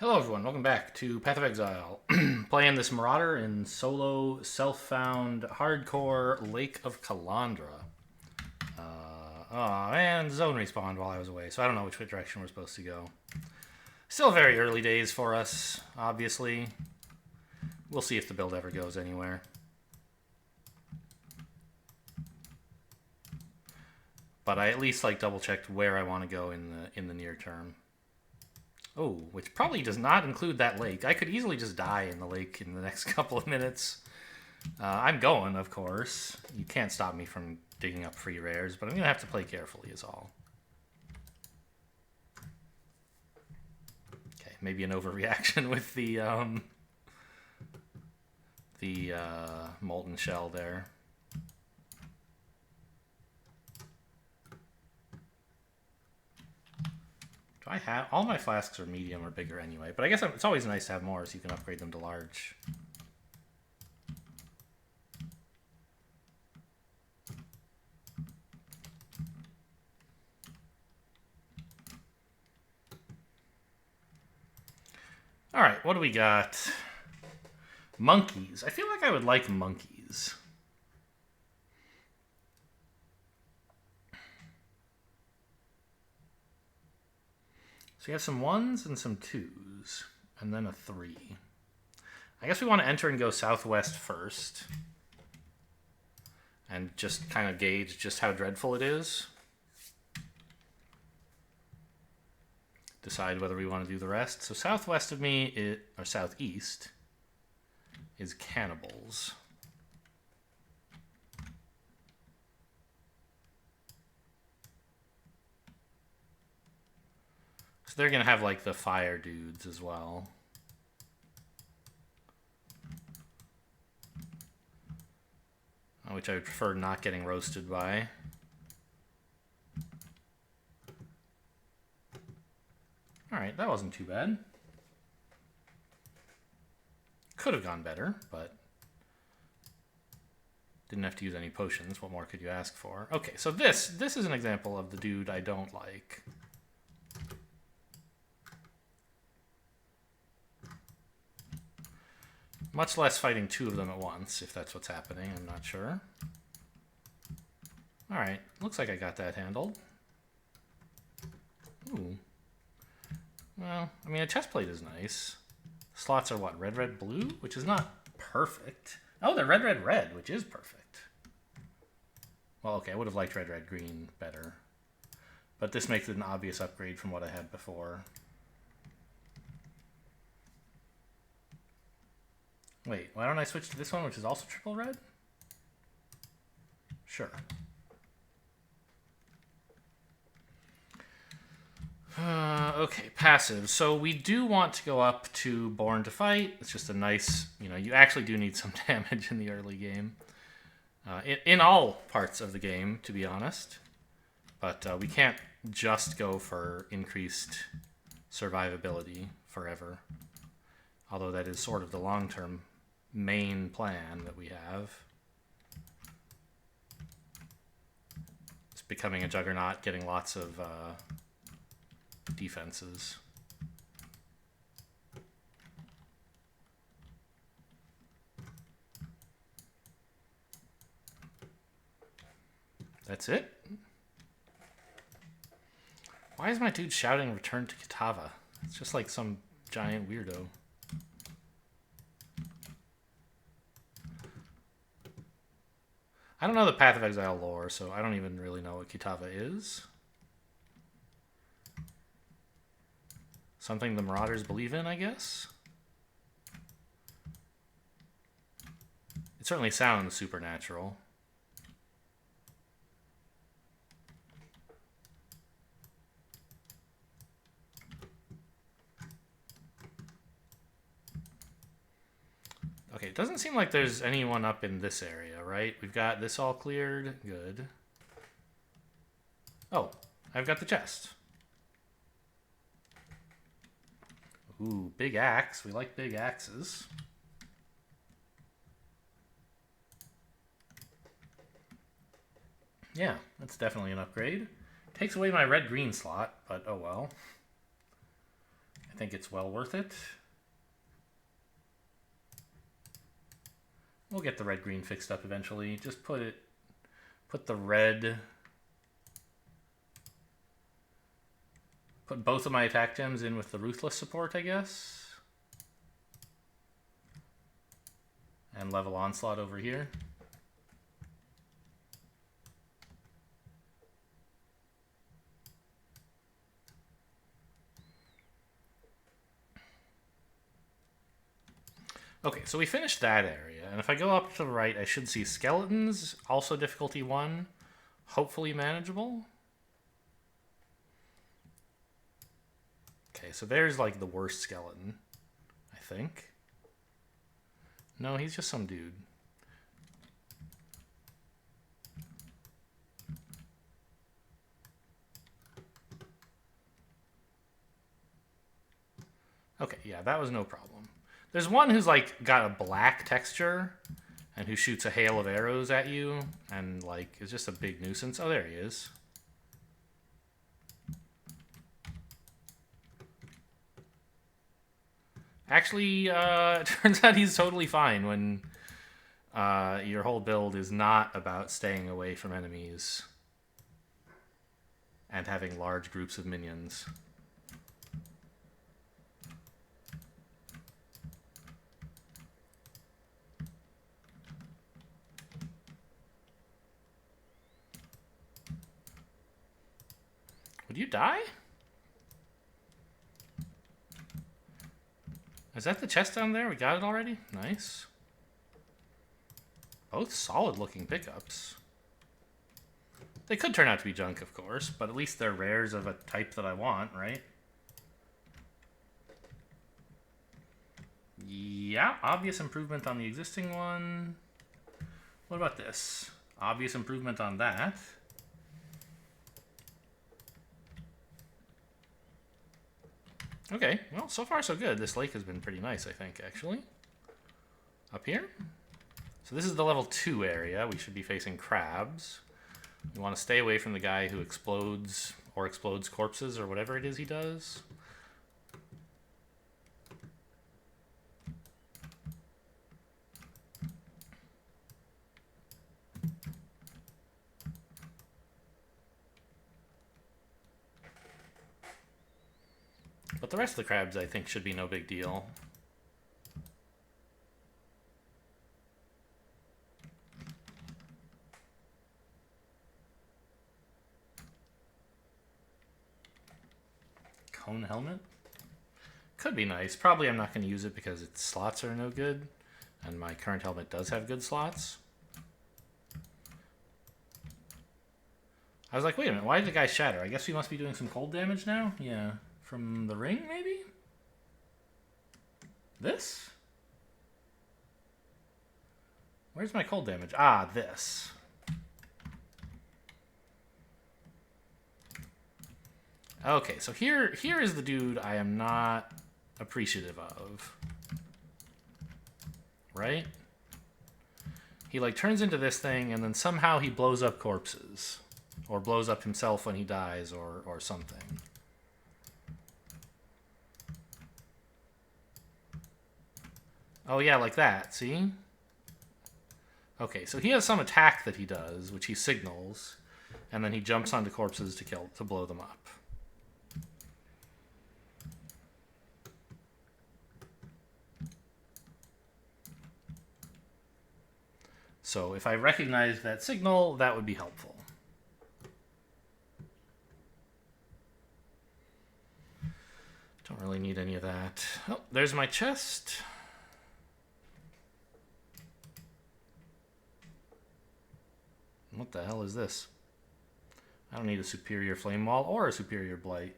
Hello everyone, welcome back to Path of Exile. Playing this Marauder in solo, self-found, hardcore Lake of Kalandra. And zone respawned while I was away, so I don't know which direction we're supposed to go. Still very early days for us, obviously. We'll see if the build ever goes anywhere. But I at least double-checked where I want to go in the near term. Oh, which probably does not include that lake. I could easily just die in the lake in the next couple of minutes. I'm going, of course. You can't stop me from digging up free rares, but I'm going to have to play carefully is all. Okay, maybe an overreaction with the molten shell there. I have all my flasks are medium or bigger anyway, but I guess it's always nice to have more so you can upgrade them to large. All right, what do we got? Monkeys. I feel like I would like monkeys. So you have some ones and some twos, and then a three. I guess we want to enter and go southwest first. And just kind of gauge just how dreadful it is. Decide whether we want to do the rest. So southwest of me, or southeast, is cannibals. So they're going to have the fire dudes as well. Which I would prefer not getting roasted by. Alright, that wasn't too bad. Could have gone better, but didn't have to use any potions. What more could you ask for? Okay, so this is an example of the dude I don't like. Much less fighting two of them at once, if that's what's happening. I'm not sure. Alright, looks like I got that handled. Ooh. Well, I mean, a chest plate is nice. Slots are what? Red, red, blue? Which is not perfect. Oh, they're red, red, red, which is perfect. Well, okay, I would have liked red, red, green better. But this makes it an obvious upgrade from what I had before. Wait, why don't I switch to this one, which is also triple red? Sure. Okay, passive. So we do want to go up to Born to Fight. It's just a nice, you actually do need some damage in the early game. In all parts of the game, to be honest. But we can't just go for increased survivability forever. Although that is sort of the long-term main plan that we have. It's becoming a juggernaut, getting lots of defenses. That's it? Why is my dude shouting return to Kitava? It's just like some giant weirdo. I don't know the Path of Exile lore, so I don't even really know what Kitava is. Something the Marauders believe in, I guess? It certainly sounds supernatural. Okay, it doesn't seem like there's anyone up in this area, right? We've got this all cleared. Good. Oh, I've got the chest. Ooh, big axe. We like big axes. Yeah, that's definitely an upgrade. Takes away my red-green slot, but oh well. I think it's well worth it. We'll get the red-green fixed up eventually. Just put the red... Put both of my attack gems in with the Ruthless support, I guess. And level Onslaught over here. Okay, so we finished that area, and if I go up to the right, I should see skeletons, also difficulty 1, hopefully manageable. Okay, so there's like the worst skeleton, I think. No, he's just some dude. Okay, yeah, that was no problem. There's one who's like got a black texture and who shoots a hail of arrows at you and like is just a big nuisance. Oh, there he is. Actually, it turns out he's totally fine when your whole build is not about staying away from enemies and having large groups of minions. Would you die? Is that the chest down there? We got it already? Nice. Both solid-looking pickups. They could turn out to be junk, of course, but at least they're rares of a type that I want, right? Yeah, obvious improvement on the existing one. What about this? Obvious improvement on that. Okay, well, so far so good. This lake has been pretty nice, I think, actually. Up here. So this is the level 2 area. We should be facing crabs. We want to stay away from the guy who explodes or explodes corpses or whatever it is he does. But the rest of the crabs, I think, should be no big deal. Cone helmet? Could be nice. Probably I'm not going to use it because its slots are no good. And my current helmet does have good slots. I was like, wait a minute, why did the guy shatter? I guess we must be doing some cold damage now? Yeah. From the ring, maybe? This? Where's my cold damage? Ah, this. Okay, so here is the dude I am not appreciative of. Right? He like turns into this thing and then somehow he blows up corpses. Or blows up himself when he dies or something. Oh yeah, like that, see? Okay, so he has some attack that he does, which he signals, and then he jumps onto corpses to blow them up. So if I recognize that signal, that would be helpful. Don't really need any of that. Oh, there's my chest. What the hell is this? I don't need a superior flame wall or a superior blight.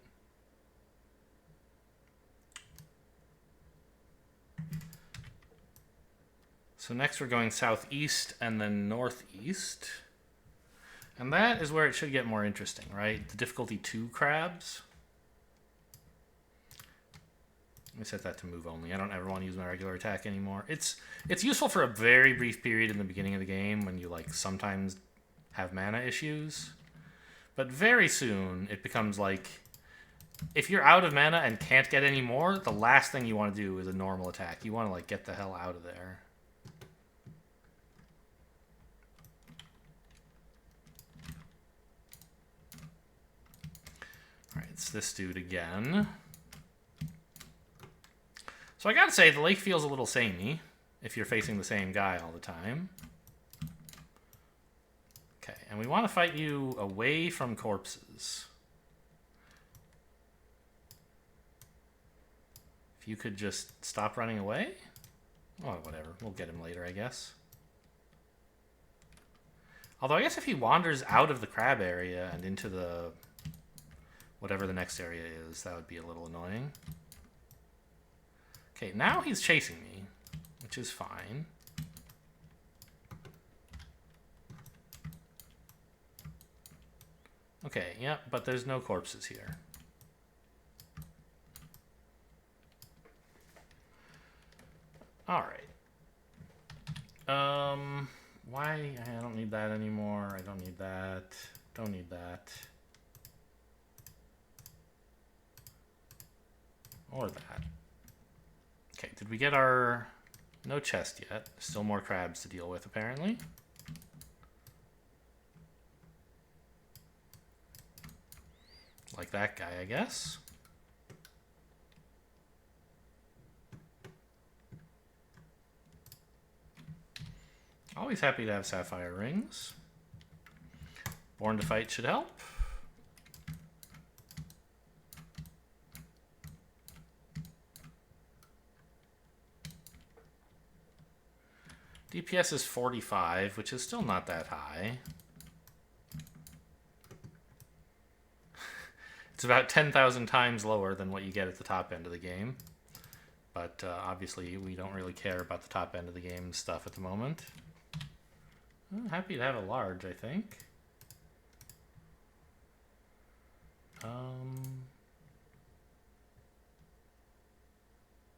So next we're going southeast and then northeast. And that is where it should get more interesting, right? The difficulty 2 crabs. Let me set that to move only. I don't ever want to use my regular attack anymore. It's useful for a very brief period in the beginning of the game when you like sometimes have mana issues. But very soon it becomes like if you're out of mana and can't get any more, the last thing you want to do is a normal attack. You want to, like, get the hell out of there. Alright, it's this dude again. So I gotta say, the lake feels a little samey if you're facing the same guy all the time. Okay, and we want to fight you away from corpses. If you could just stop running away? Oh, whatever. We'll get him later, I guess. Although I guess if he wanders out of the crab area and into the... whatever the next area is, that would be a little annoying. Okay, now he's chasing me, which is fine. Okay, yeah, but there's no corpses here. Alright. Why? I don't need that anymore. I don't need that. Don't need that. Or that. Okay, did we get our... No chest yet. Still more crabs to deal with, apparently. Like that guy, I guess. Always happy to have sapphire rings. Born to Fight should help. DPS is 45, which is still not that high. It's about 10,000 times lower than what you get at the top end of the game. But obviously we don't really care about the top end of the game stuff at the moment. I'm happy to have a large, I think.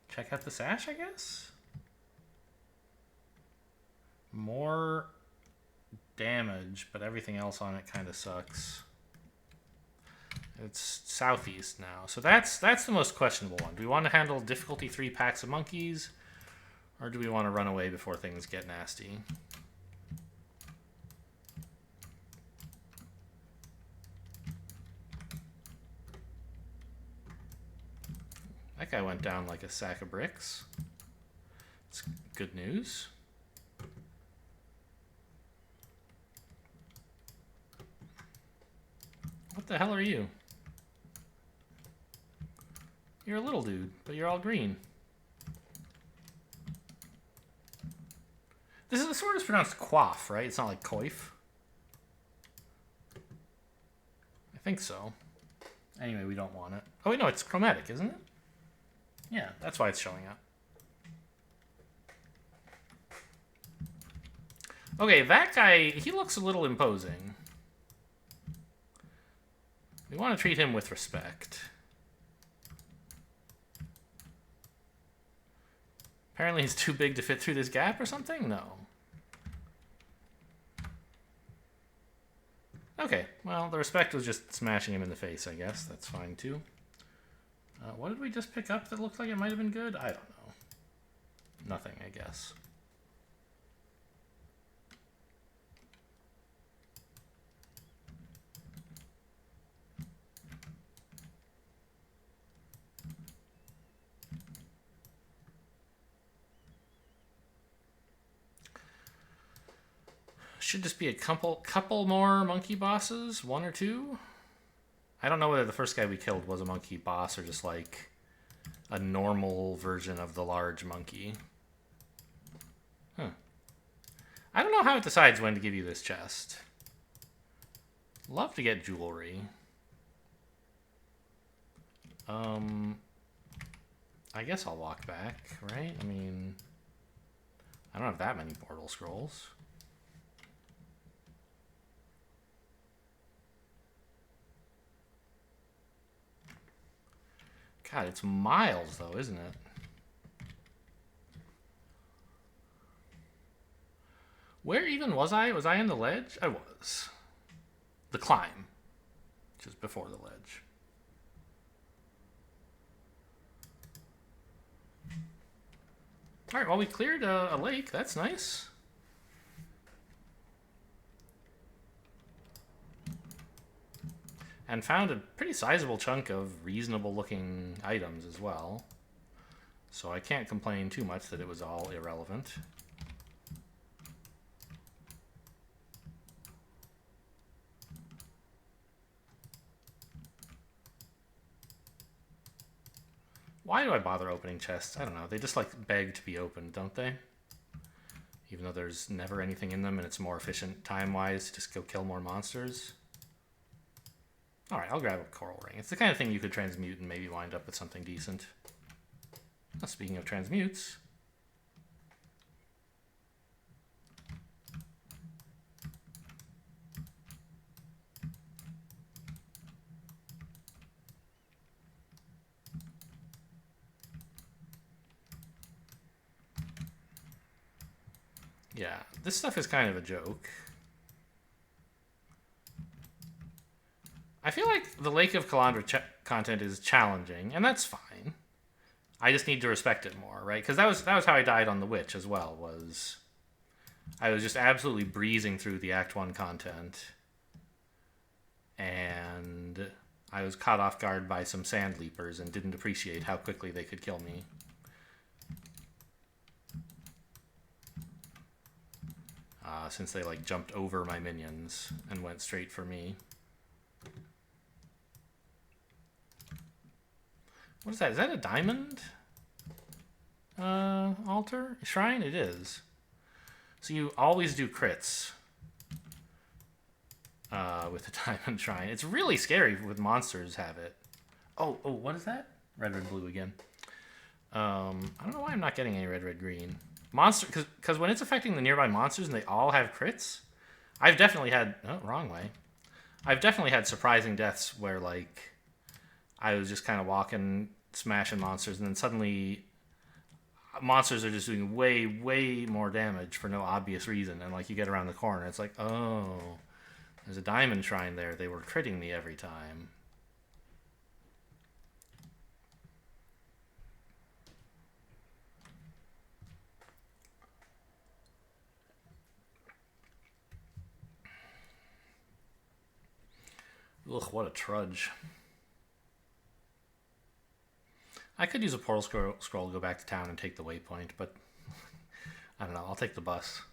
Check out the sash, I guess? More damage, but everything else on it kind of sucks. It's southeast now. So that's the most questionable one. Do we want to handle difficulty 3 packs of monkeys? Or do we want to run away before things get nasty? That guy went down like a sack of bricks. It's good news. What the hell are you? You're a little dude, but you're all green. This word is pronounced quaff, right? It's not like coif. I think so. Anyway, we don't want it. Oh, wait, no, it's chromatic, isn't it? Yeah, that's why it's showing up. Okay, that guy, he looks a little imposing. We want to treat him with respect. Apparently he's too big to fit through this gap or something? No. Okay, well, the respect was just smashing him in the face, I guess. That's fine, too. What did we just pick up that looked like it might have been good? I don't know. Nothing, I guess. Should just be a couple more monkey bosses, 1 or 2. I don't know whether the first guy we killed was a monkey boss or just like a normal version of the large monkey. Huh. I don't know how it decides when to give you this chest. Love to get jewelry. I guess I'll walk back, right? I mean, I don't have that many portal scrolls. God, it's miles, though, isn't it? Where even was I? Was I in the ledge? I was. The climb, which is before the ledge. Alright, well, we cleared a lake. That's nice. And found a pretty sizable chunk of reasonable-looking items as well. So I can't complain too much that it was all irrelevant. Why do I bother opening chests? I don't know. They just like beg to be opened, don't they? Even though there's never anything in them and it's more efficient time-wise to just go kill more monsters. Alright, I'll grab a coral ring. It's the kind of thing you could transmute and maybe wind up with something decent. Now, speaking of transmutes... yeah, this stuff is kind of a joke. I feel like the Lake of Kalandra content is challenging, and that's fine. I just need to respect it more, right? Because that was how I died on the Witch as well, was... I was just absolutely breezing through the Act 1 content, and I was caught off guard by some sand leapers and didn't appreciate how quickly they could kill me. Since they like jumped over my minions and went straight for me. What is that? Is that a diamond altar? Shrine? It is. So you always do crits with the diamond shrine. It's really scary with monsters have it. Oh, what is that? Red, red, blue again. I don't know why I'm not getting any red, red, green. Monster, because when it's affecting the nearby monsters and they all have crits, I've definitely had... oh, wrong way. I've definitely had surprising deaths where, like, I was just kind of walking, smashing monsters, and then suddenly monsters are just doing way, way more damage for no obvious reason. And, like, you get around the corner, it's like, oh, there's a diamond shrine there. They were critting me every time. Ugh, what a trudge. I could use a portal scroll to go back to town and take the waypoint, but I don't know, I'll take the bus.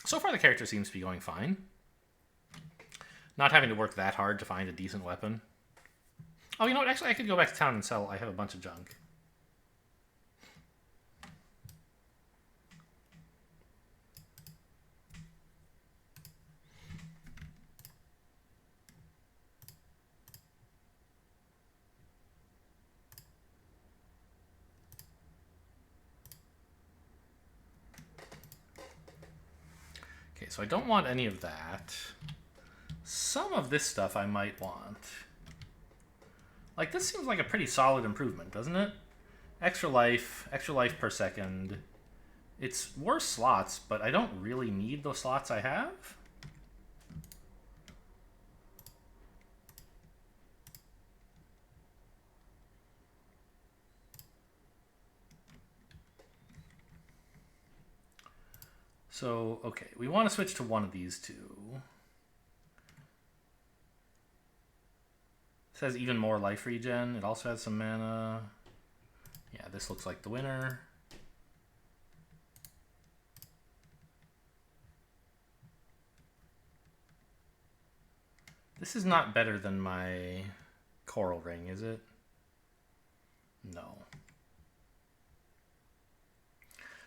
So far the character seems to be going fine. Not having to work that hard to find a decent weapon. Oh, you know what, actually I could go back to town and sell. I have a bunch of junk. So I don't want any of that. Some of this stuff I might want. Like, this seems like a pretty solid improvement, doesn't it? Extra life per second. It's worse slots, but I don't really need the slots I have. So, okay, we want to switch to one of these two. It says even more life regen. It also has some mana. Yeah, this looks like the winner. This is not better than my coral ring, is it? No.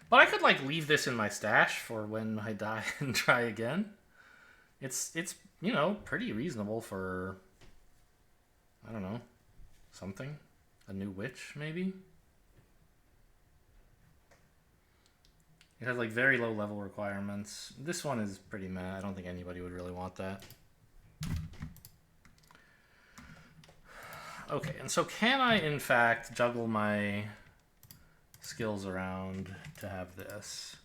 But I could, like, leave this in my stash for when I die and try again. It's you know, pretty reasonable for, I don't know, something. A new witch, maybe? It has, like, very low level requirements. This one is pretty meh. I don't think anybody would really want that. Okay, and so can I, in fact, juggle my skills around to have this?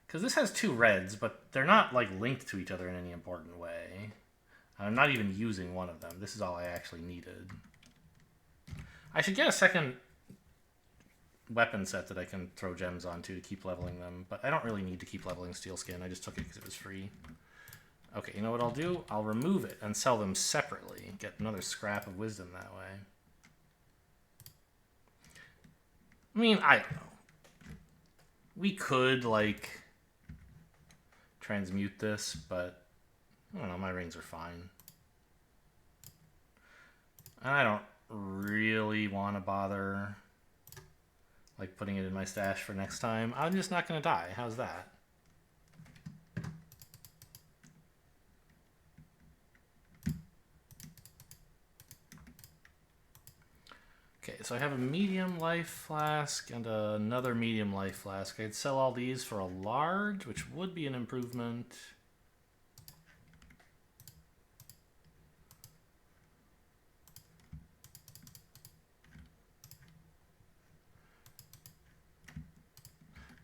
Because this has two reds, but they're not like linked to each other in any important way. I'm not even using one of them. This is all I actually needed. I should get a second weapon set that I can throw gems onto to keep leveling them, but I don't really need to keep leveling steel skin. I just took it because it was free. Okay, you know what I'll do? I'll remove it and sell them separately. Get another scrap of wisdom that way. I mean, I don't know. We could, like, transmute this, but I don't know, my rings are fine. And I don't really want to bother, like, putting it in my stash for next time. I'm just not going to die. How's that? Okay, so I have a medium life flask and another medium life flask. I'd sell all these for a large, which would be an improvement.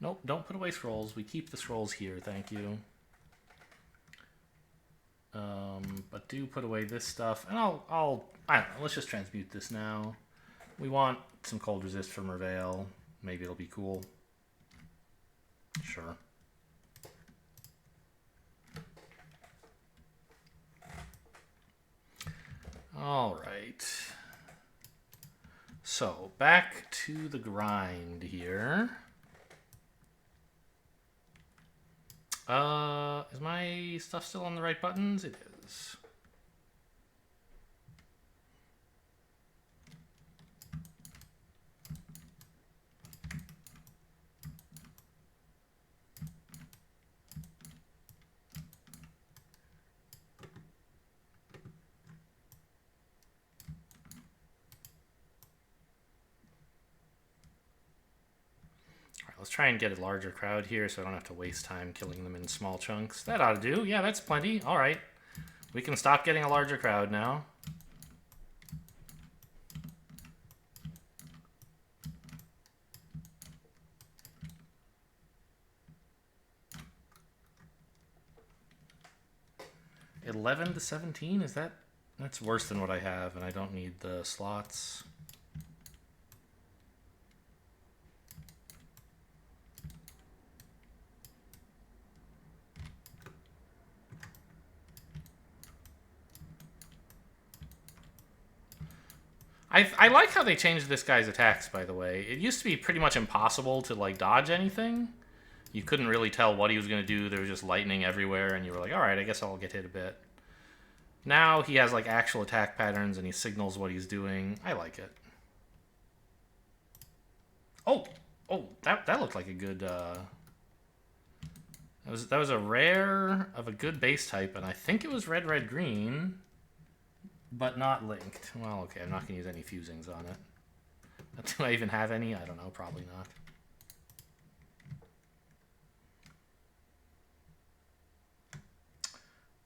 Nope, don't put away scrolls. We keep the scrolls here, thank you. But do put away this stuff, and I don't know, let's just transmute this now. We want some cold resist from Reveal. Maybe it'll be cool. Sure. All right. So, back to the grind here. Is my stuff still on the right buttons? It is. Let's try and get a larger crowd here so I don't have to waste time killing them in small chunks. That ought to do. Yeah, that's plenty. All right. We can stop getting a larger crowd now. $11 to $17? Is that... That's worse than what I have, and I don't need the slots. I like how they changed this guy's attacks, by the way. It used to be pretty much impossible to, like, dodge anything. You couldn't really tell what he was going to do. There was just lightning everywhere, and you were like, alright, I guess I'll get hit a bit. Now he has, like, actual attack patterns, and he signals what he's doing. I like it. Oh! Oh, that looked like a good, That was a rare of a good base type, and I think it was red, red, green. But not linked. Well, okay, I'm not going to use any fusings on it. Do I even have any? I don't know, probably not.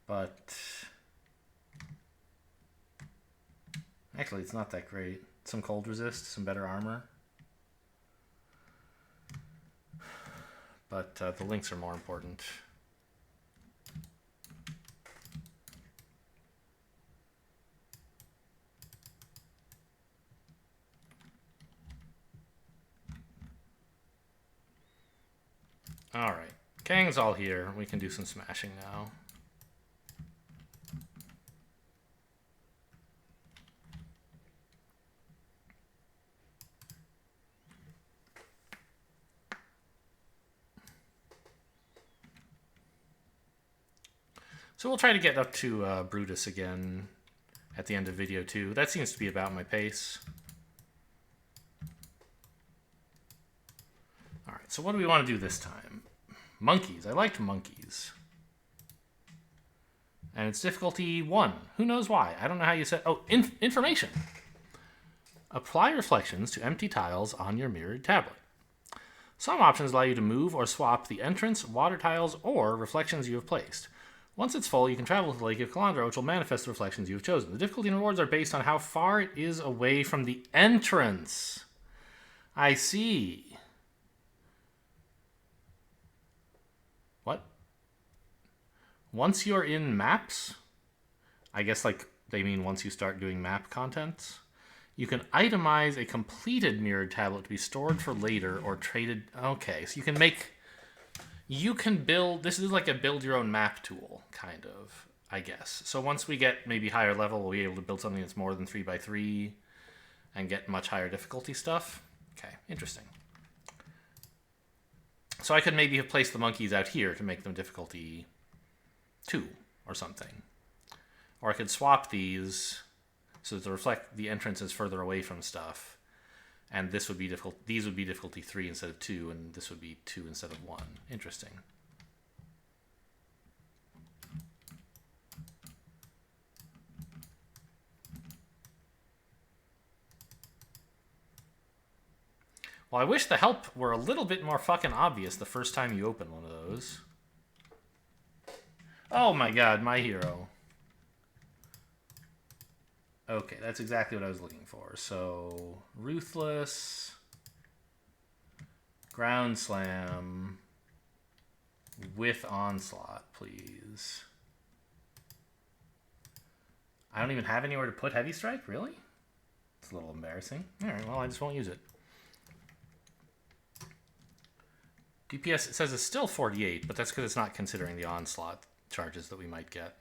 But... Actually, it's not that great. Some cold resist, some better armor. But the links are more important. Alright, Kang's all here. We can do some smashing now. So we'll try to get up to Brutus again at the end of video 2. That seems to be about my pace. Alright, so what do we want to do this time? Monkeys. I liked monkeys. And it's difficulty 1. Who knows why? I don't know how you said... Oh, information. Apply reflections to empty tiles on your mirrored tablet. Some options allow you to move or swap the entrance, water tiles, or reflections you have placed. Once it's full, you can travel to the Lake of Kalandra, which will manifest the reflections you have chosen. The difficulty and rewards are based on how far it is away from the entrance. I see. What? Once you're in maps? I guess, like, they mean once you start doing map contents? You can itemize a completed mirrored tablet to be stored for later or traded. Okay, so you can make... You can build... This is like a build your own map tool, kind of, I guess. So once we get maybe higher level, we'll be able to build something that's more than 3x3 and get much higher difficulty stuff. Okay, interesting. So I could maybe have placed the monkeys out here to make them difficulty 2 or something. Or I could swap these so to reflect the entrance is further away from stuff. And this would be these would be difficulty 3 instead of 2, and this would be 2 instead of 1. Interesting. Well, I wish the help were a little bit more fucking obvious the first time you open one of those. Oh my god, my hero. Okay, that's exactly what I was looking for. So, Ruthless, Ground Slam, with Onslaught, please. I don't even have anywhere to put Heavy Strike, really? It's a little embarrassing. Alright, well, I just won't use it. DPS, it says it's still 48, but that's because it's not considering the Onslaught charges that we might get.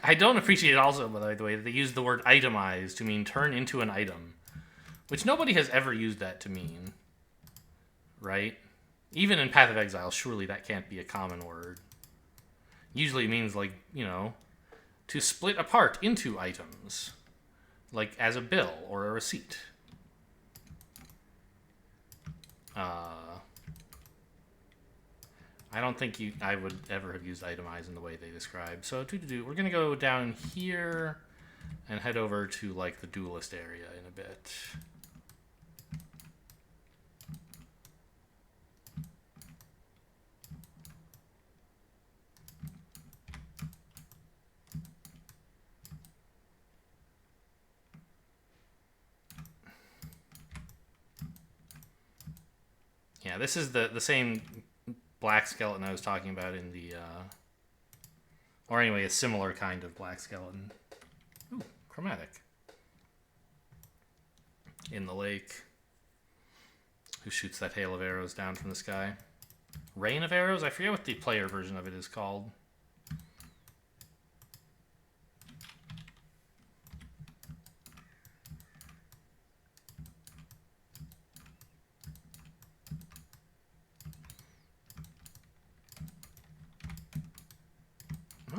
I don't appreciate also, by the way, that they use the word itemize to mean turn into an item, which nobody has ever used that to mean, right? Even in Path of Exile, surely that can't be a common word. Usually it means, like, you know, to split apart into items, like as a bill or a receipt. I don't think I would ever have used itemize in the way they describe. So we're going to go down here and head over to like the duelist area in a bit. Yeah, this is the same black skeleton I was talking about in the, or anyway, a similar kind of black skeleton. Ooh, chromatic. In the lake. Who shoots that hail of arrows down from the sky? Rain of arrows? I forget what the player version of it is called.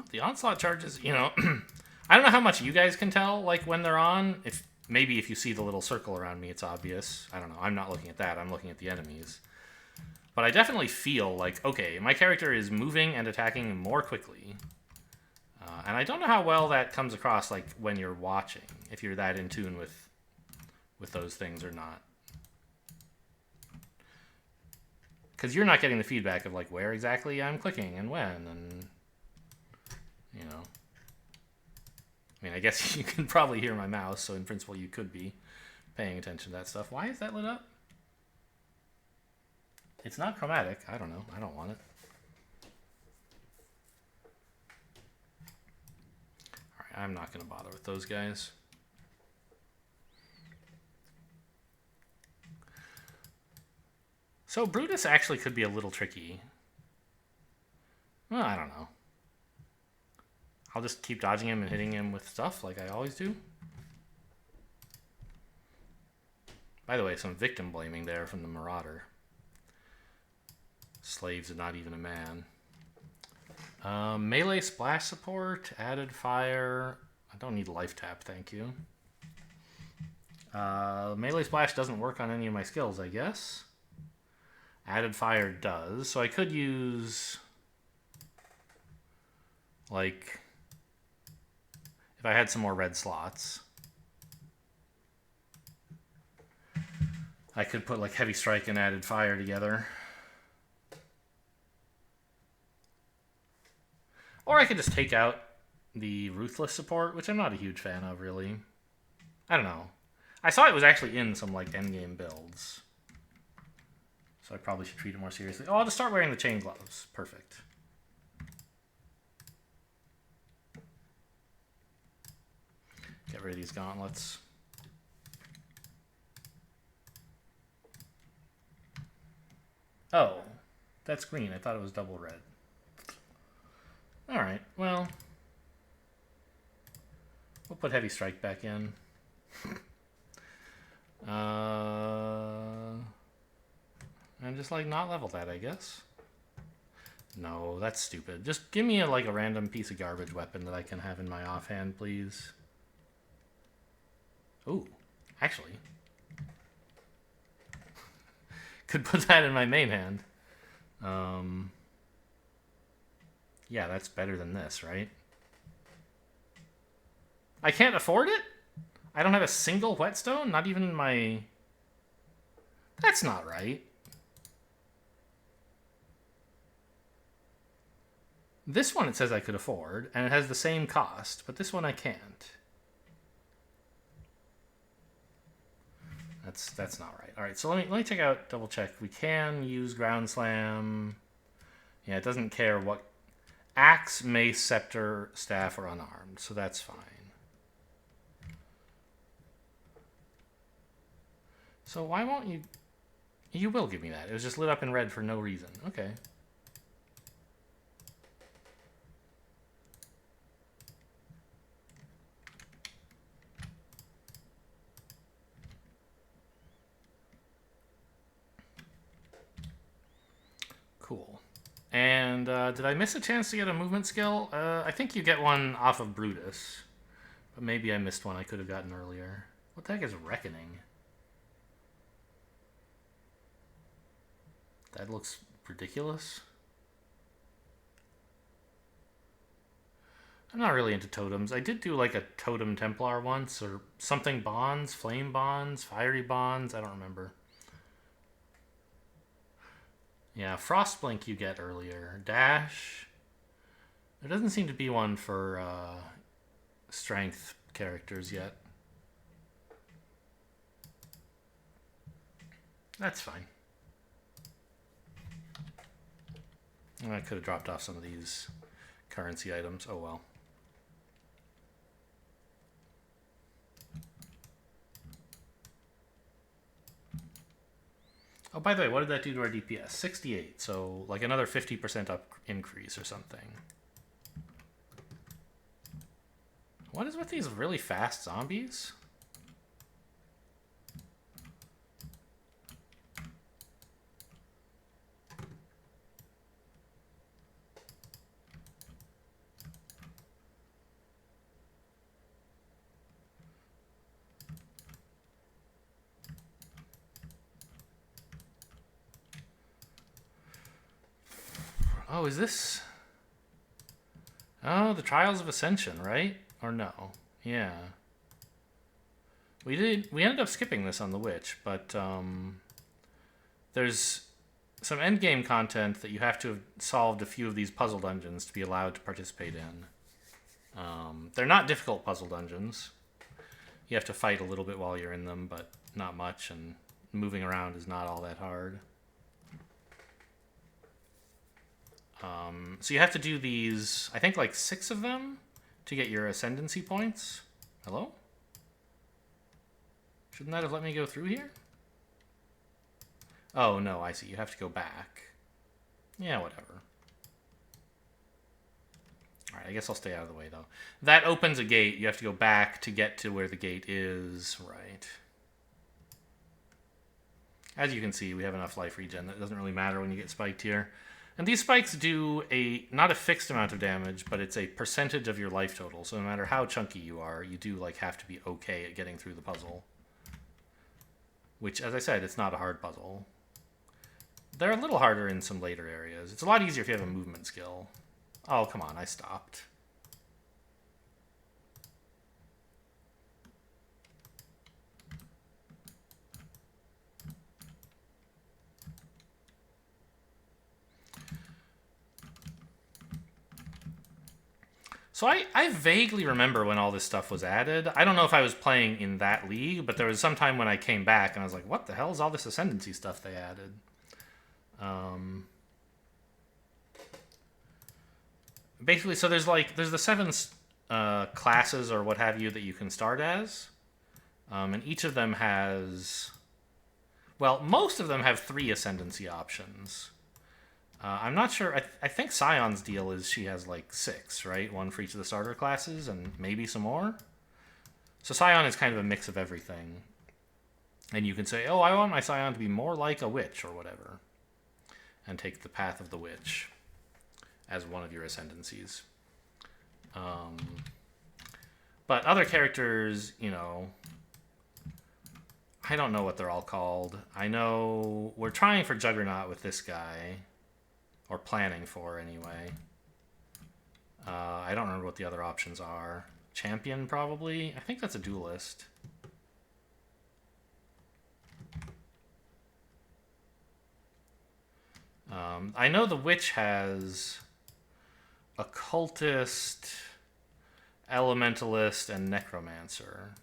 The onslaught charges, you know, I don't know how much you guys can tell, like, when they're on. Maybe if you see the little circle around me, it's obvious. I don't know. I'm not looking at that. I'm looking at the enemies. But I definitely feel like, okay, my character is moving and attacking more quickly. And I don't know how well that comes across, like, when you're watching, if you're that in tune with those things or not. Because you're not getting the feedback of, like, where exactly I'm clicking and when, and... You know, I mean, I guess you can probably hear my mouse, so in principle you could be paying attention to that stuff. Why is that lit up? It's not chromatic. I don't know. I don't want it. Alright, I'm not going to bother with those guys. So Brutus actually could be a little tricky. Well, I don't know. I'll just keep dodging him and hitting him with stuff like I always do. By the way, some victim blaming there from the Marauder. Slaves are not even a man. Melee splash support, added fire. I don't need life tap, thank you. Melee splash doesn't work on any of my skills, I guess. Added fire does. So I could use... like... if I had some more red slots. I could put like Heavy Strike and Added Fire together. Or I could just take out the Ruthless support, which I'm not a huge fan of, really. I don't know. I saw it was actually in some like endgame builds. So I probably should treat it more seriously. Oh, I'll just start wearing the chain gloves. Perfect. Get rid of these gauntlets. Oh, that's green. I thought it was double red. Alright, well, we'll put Heavy Strike back in. And just like not level that, I guess. No, that's stupid. Just give me like a random piece of garbage weapon that I can have in my offhand, please. Ooh, actually. Could put that in my main hand. Yeah, that's better than this, right? I can't afford it? I don't have a single whetstone? Not even in my... That's not right. This one it says I could afford, and it has the same cost, but this one I can't. That's not right. All right, so let me check out, double check. We can use Ground Slam. Yeah, it doesn't care what... Axe, Mace, Scepter, Staff, or Unarmed, so that's fine. So why won't you... You will give me that. It was just lit up in red for no reason. Okay. Cool. And did I miss a chance to get a movement skill? I think you get one off of Brutus. But maybe I missed one I could have gotten earlier. What the heck is Reckoning? That looks ridiculous. I'm not really into totems. I did do like a Totem Templar once, or something bonds, flame bonds, fiery bonds, I don't remember. Yeah, Frostblink you get earlier. Dash. There doesn't seem to be one for strength characters yet. That's fine. I could have dropped off some of these currency items. Oh well. Oh, by the way, what did that do to our DPS? 68, so like another 50% up increase or something. What is with these really fast zombies? Oh, is this... Oh, the Trials of Ascension, right? Or no? Yeah. We ended up skipping this on the Witch, but there's some endgame content that you have to have solved a few of these puzzle dungeons to be allowed to participate in. They're not difficult puzzle dungeons. You have to fight a little bit while you're in them, but not much, and moving around is not all that hard. So you have to do these, I think like 6 of them to get your ascendancy points. Hello? Shouldn't that have let me go through here? Oh, no, I see. You have to go back. Yeah, whatever. Alright, I guess I'll stay out of the way, though. That opens a gate. You have to go back to get to where the gate is. Right. As you can see, we have enough life regen. That doesn't really matter when you get spiked here. And these spikes do not a fixed amount of damage, but it's a percentage of your life total. So no matter how chunky you are, you do like have to be okay at getting through the puzzle. Which, as I said, it's not a hard puzzle. They're a little harder in some later areas. It's a lot easier if you have a movement skill. Oh, come on, I stopped. So I vaguely remember when all this stuff was added. I don't know if I was playing in that league, but there was some time when I came back and I was like, what the hell is all this ascendancy stuff they added? Basically, so there's the 7 classes or what have you that you can start as. And each of them has... Well, most of them have 3 ascendancy options. I'm not sure. I think Scion's deal is she has like 6, right? 1 for each of the starter classes and maybe some more. So Scion is kind of a mix of everything. And you can say, oh, I want my Scion to be more like a witch or whatever. And take the path of the witch as one of your ascendancies. But other characters, you know... I don't know what they're all called. I know we're trying for Juggernaut with this guy. Or planning for, anyway. I don't remember what the other options are. Champion, probably? I think that's a duelist. I know the witch has occultist, elementalist, and necromancer.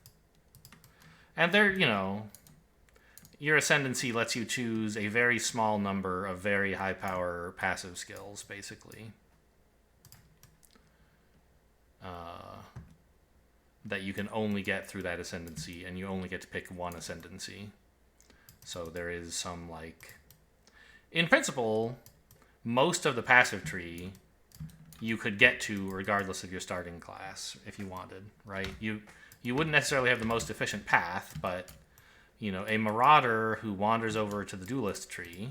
And they're, you know, your ascendancy lets you choose a very small number of very high power passive skills, basically. That you can only get through that ascendancy, and you only get to pick one ascendancy. So there is some, like... In principle, most of the passive tree you could get to regardless of your starting class, if you wanted, right? You wouldn't necessarily have the most efficient path, but, you know, a Marauder who wanders over to the duelist tree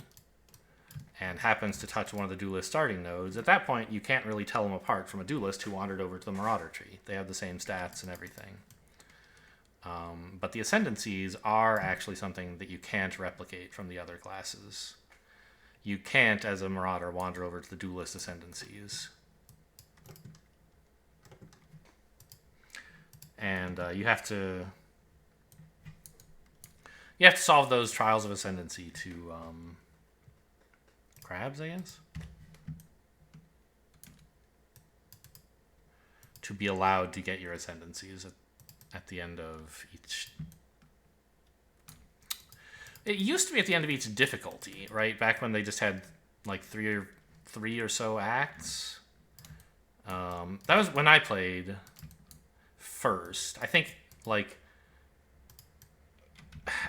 and happens to touch one of the duelist starting nodes, at that point you can't really tell them apart from a duelist who wandered over to the Marauder tree. They have the same stats and everything. But the ascendancies are actually something that you can't replicate from the other classes. You can't, as a Marauder, wander over to the duelist ascendancies. And you have to solve those trials of ascendancy to crabs, I guess, to be allowed to get your ascendancies at the end of each. It used to be at the end of each difficulty, right? Back when they just had like three or so acts. That was when I played first. I think, like,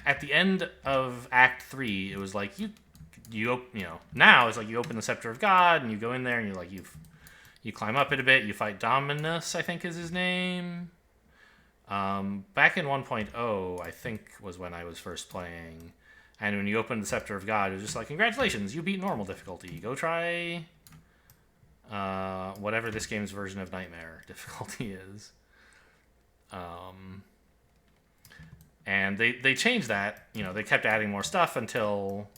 at the end of Act 3, it was like you know, now it's like you open the Scepter of God and you go in there and you climb up it a bit. You fight Dominus, I think is his name. Back in 1.0, I think was when I was first playing. And when you opened the Scepter of God, it was just like, congratulations, you beat normal difficulty. Go try whatever this game's version of Nightmare difficulty is. And they changed that. You know, they kept adding more stuff until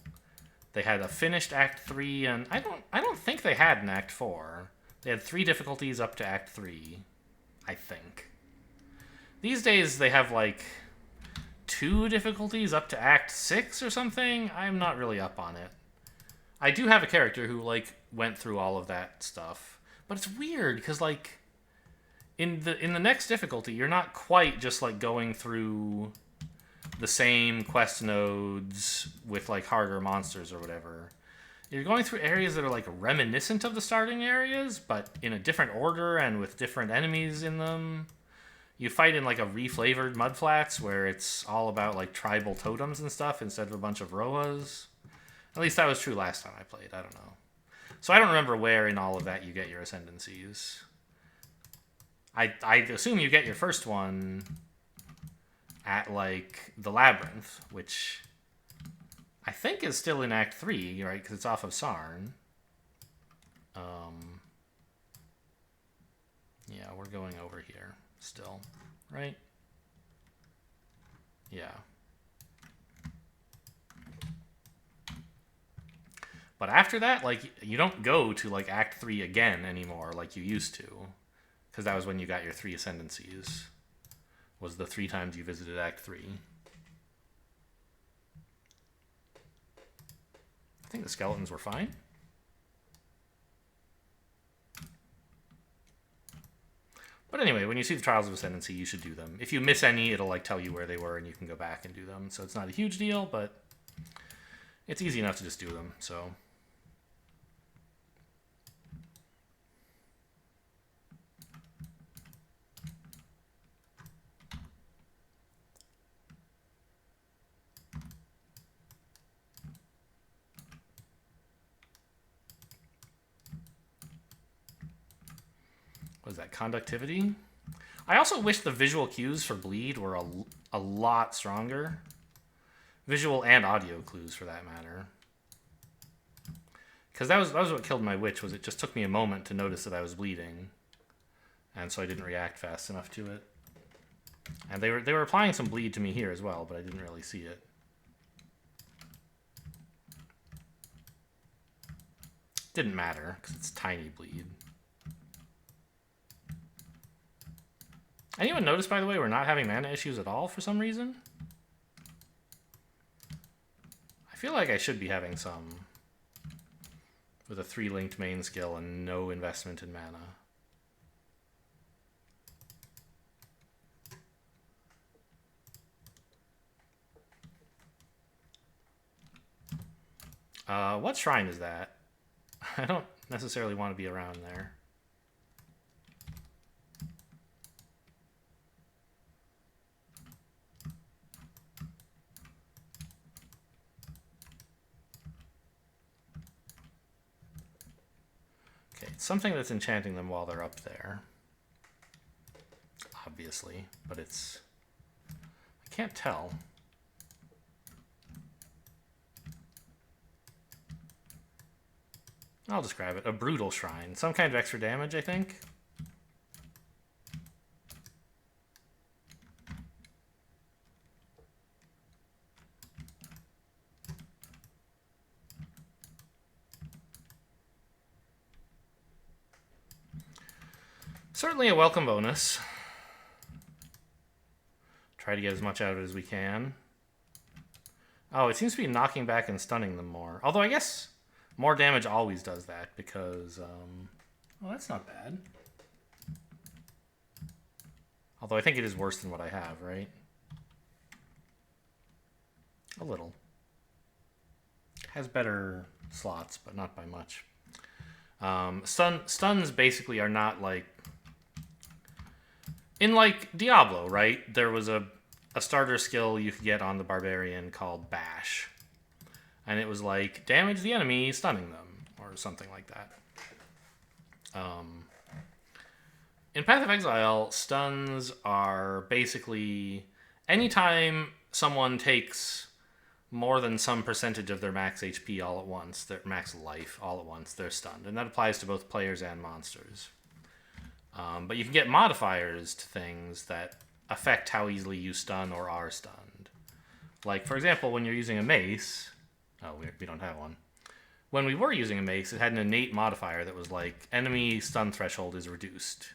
they had a finished Act 3, and I don't think they had an Act 4. They had 3 difficulties up to Act 3, I think. These days they have like 2 difficulties up to Act 6 or something. I'm not really up on it. I do have a character who like went through all of that stuff, but it's weird because like in the next difficulty, you're not quite just like going through the same quest nodes with like harder monsters or whatever. You're going through areas that are like reminiscent of the starting areas, but in a different order and with different enemies in them. You fight in like a reflavored mudflats where it's all about like tribal totems and stuff instead of a bunch of Roas. At least that was true last time I played. I don't know. So I don't remember where in all of that you get your ascendancies. I assume you get your first one at like the Labyrinth, which I think is still in Act 3, right? Because it's off of Sarn. Yeah, we're going over here still, right? Yeah. But after that, like, you don't go to like Act 3 again anymore like you used to. Because that was when you got your 3 ascendancies. Was the 3 times you visited Act 3. I think the skeletons were fine. But anyway, when you see the Trials of Ascendancy, you should do them. If you miss any, it'll like tell you where they were, and you can go back and do them. So it's not a huge deal, but it's easy enough to just do them. So. What is that, conductivity? I also wish the visual cues for bleed were a lot stronger. Visual and audio clues, for that matter. Because that was what killed my witch, was it just took me a moment to notice that I was bleeding. And so I didn't react fast enough to it. And they were applying some bleed to me here as well, but I didn't really see it. Didn't matter, because it's tiny bleed. Anyone notice, by the way, we're not having mana issues at all for some reason? I feel like I should be having some with a 3-linked main skill and no investment in mana. What shrine is that? I don't necessarily want to be around there. Okay, it's something that's enchanting them while they're up there. Obviously, but it's... I can't tell. I'll just grab it. A brutal shrine. Some kind of extra damage, I think. Certainly a welcome bonus. Try to get as much out of it as we can. Oh, it seems to be knocking back and stunning them more. Although I guess more damage always does that because... well, that's not bad. Although I think it is worse than what I have, right? A little. Has better slots, but not by much. Stuns basically are not like... In, like, Diablo, right? There was a starter skill you could get on the Barbarian called Bash. And it was like, damage the enemy, stunning them, or something like that. In Path of Exile, stuns are basically... Anytime someone takes more than some percentage of their max HP all at once, their max life all at once, they're stunned. And that applies to both players and monsters. But you can get modifiers to things that affect how easily you stun or are stunned. Like, for example, when you're using a mace... Oh, we don't have one. When we were using a mace, it had an innate modifier that was like, enemy stun threshold is reduced.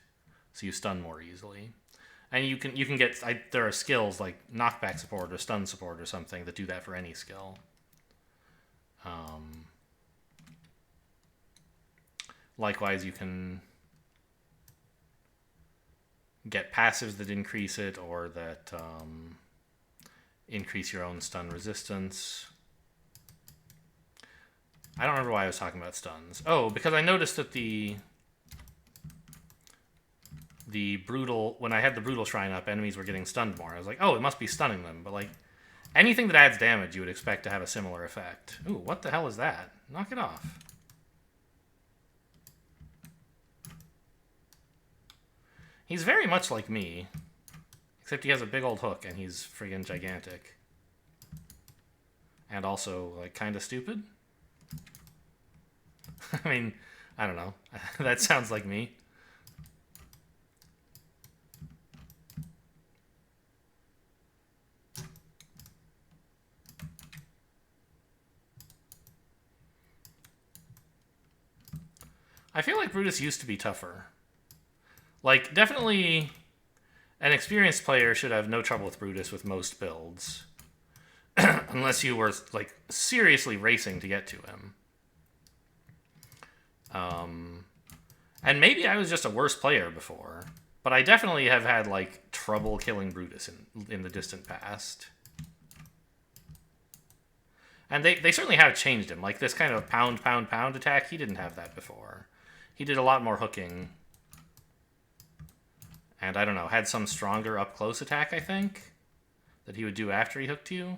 So you stun more easily. And you can get... there are skills like knockback support or stun support or something that do that for any skill. Likewise, you can... get passives that increase it or that increase your own stun resistance. I don't remember why I was talking about stuns. Oh, because I noticed that the brutal... When I had the brutal shrine up, enemies were getting stunned more. I was like, oh, it must be stunning them. But, like, anything that adds damage, you would expect to have a similar effect. Ooh, what the hell is that? Knock it off. He's very much like me, except he has a big old hook and he's friggin' gigantic. And also, like, kind of stupid. I mean, I don't know. That sounds like me. I feel like Brutus used to be tougher. Like, definitely an experienced player should have no trouble with Brutus with most builds. Unless you were, like, seriously racing to get to him. And maybe I was just a worse player before. But I definitely have had, like, trouble killing Brutus in the distant past. And they certainly have changed him. Like, this kind of pound, pound, pound attack, he didn't have that before. He did a lot more hooking. And, I don't know, had some stronger up-close attack, I think, that he would do after he hooked you.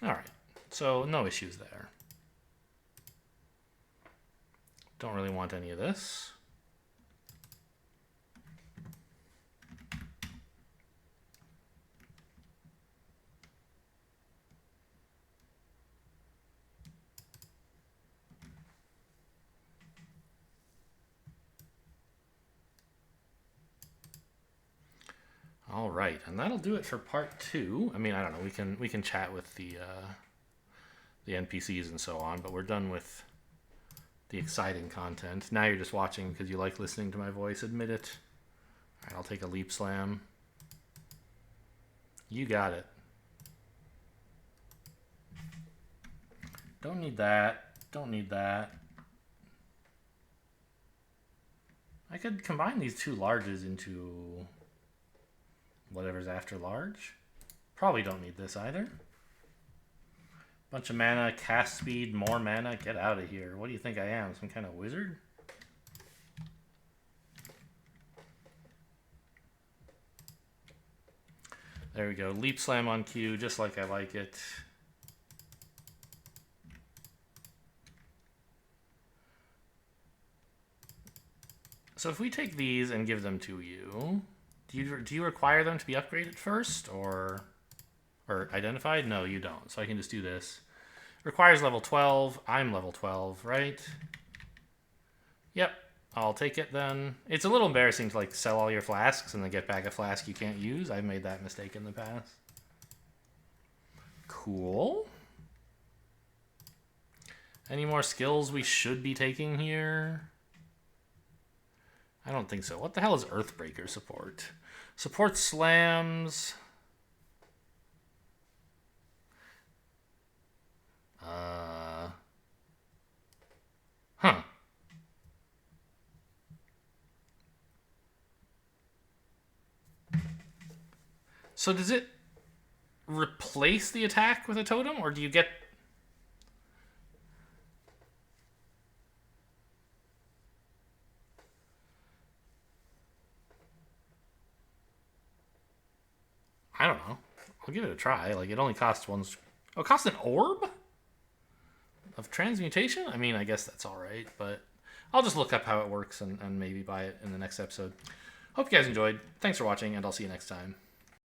Alright, so no issues there. Don't really want any of this. All right, and that'll do it for part 2. I mean, I don't know. We can chat with the NPCs and so on, but we're done with the exciting content. Now you're just watching because you like listening to my voice. Admit it. All right, I'll take a leap slam. You got it. Don't need that. Don't need that. I could combine these two larges into whatever's after large. Probably don't need this either. Bunch of mana, cast speed, more mana. Get out of here. What do you think I am? Some kind of wizard? There we go. Leap slam on cue, just like I like it. So if we take these and give them to you, do you require them to be upgraded first or identified? No, you don't. So I can just do this. Requires level 12. I'm level 12, right? Yep. I'll take it then. It's a little embarrassing to like sell all your flasks and then get back a flask you can't use. I've made that mistake in the past. Cool. Any more skills we should be taking here? I don't think so. What the hell is Earthbreaker support? Support slams. Huh. So does it replace the attack with a totem, or do you get... I don't know. I'll give it a try. Like, it only costs one... Oh, it costs an orb? Of transmutation? I mean, I guess that's alright, but I'll just look up how it works and maybe buy it in the next episode. Hope you guys enjoyed. Thanks for watching, and I'll see you next time.